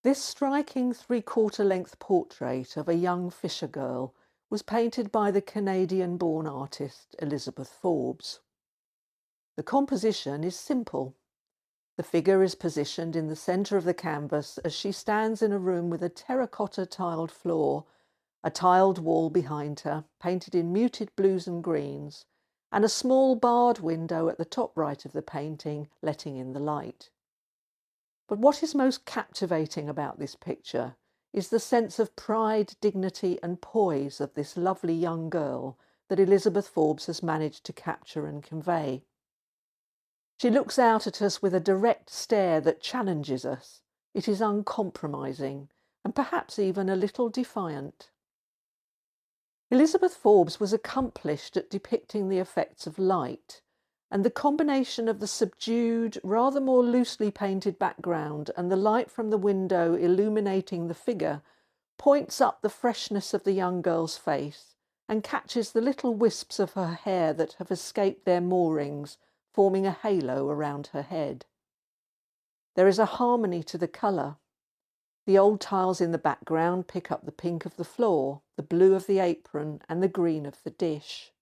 This striking three-quarter-length portrait of a young fisher girl was painted by the Canadian-born artist Elizabeth Forbes. The composition is simple. The figure is positioned in the centre of the canvas as she stands in a room with a terracotta tiled floor, a tiled wall behind her, painted in muted blues and greens, and a small barred window at the top right of the painting, letting in the light. But what is most captivating about this picture is the sense of pride, dignity, and poise of this lovely young girl that Elizabeth Forbes has managed to capture and convey. She looks out at us with a direct stare that challenges us. It is uncompromising and perhaps even a little defiant. Elizabeth Forbes was accomplished at depicting the effects of light, and the combination of the subdued, rather more loosely painted background and the light from the window illuminating the figure points up the freshness of the young girl's face and catches the little wisps of her hair that have escaped their moorings, forming a halo around her head. There is a harmony to the colour. The old tiles in the background pick up the pink of the floor, the blue of the apron, and the green of the dish.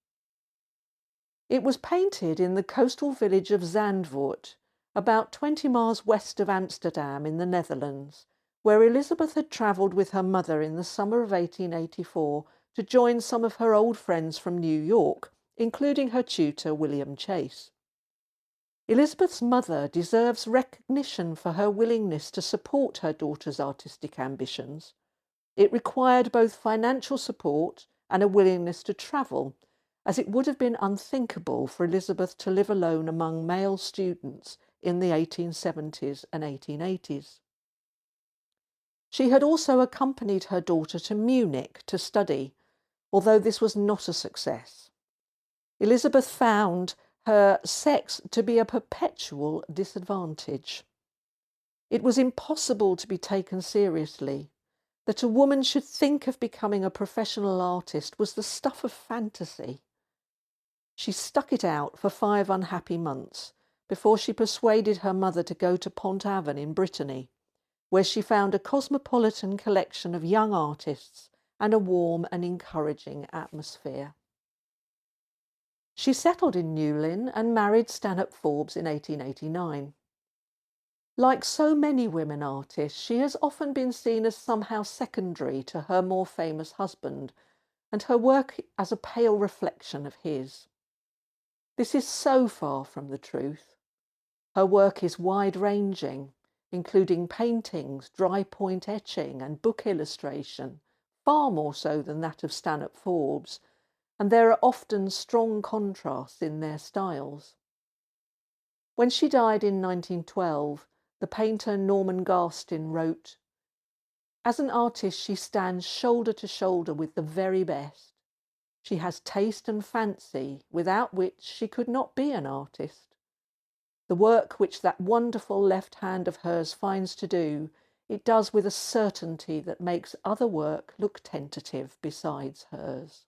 It was painted in the coastal village of Zandvoort, about 20 miles west of Amsterdam in the Netherlands, where Elizabeth had travelled with her mother in the summer of 1884 to join some of her old friends from New York, including her tutor William Chase. Elizabeth's mother deserves recognition for her willingness to support her daughter's artistic ambitions. It required both financial support and a willingness to travel, as it would have been unthinkable for Elizabeth to live alone among male students in the 1870s and 1880s. She had also accompanied her daughter to Munich to study, although this was not a success. Elizabeth found her sex to be a perpetual disadvantage. It was impossible to be taken seriously. That a woman should think of becoming a professional artist was the stuff of fantasy. She stuck it out for 5 unhappy months before she persuaded her mother to go to Pont Aven in Brittany, where she found a cosmopolitan collection of young artists and a warm and encouraging atmosphere. She settled in Newlyn and married Stanhope Forbes in 1889. Like so many women artists, she has often been seen as somehow secondary to her more famous husband, and her work as a pale reflection of his. This is so far from the truth. Her work is wide-ranging, including paintings, dry point etching, and book illustration, far more so than that of Stanhope Forbes, and there are often strong contrasts in their styles. When she died in 1912, the painter Norman Garstin wrote, "As an artist she stands shoulder to shoulder with the very best. She has taste and fancy, without which she could not be an artist. The work which that wonderful left hand of hers finds to do, it does with a certainty that makes other work look tentative besides hers."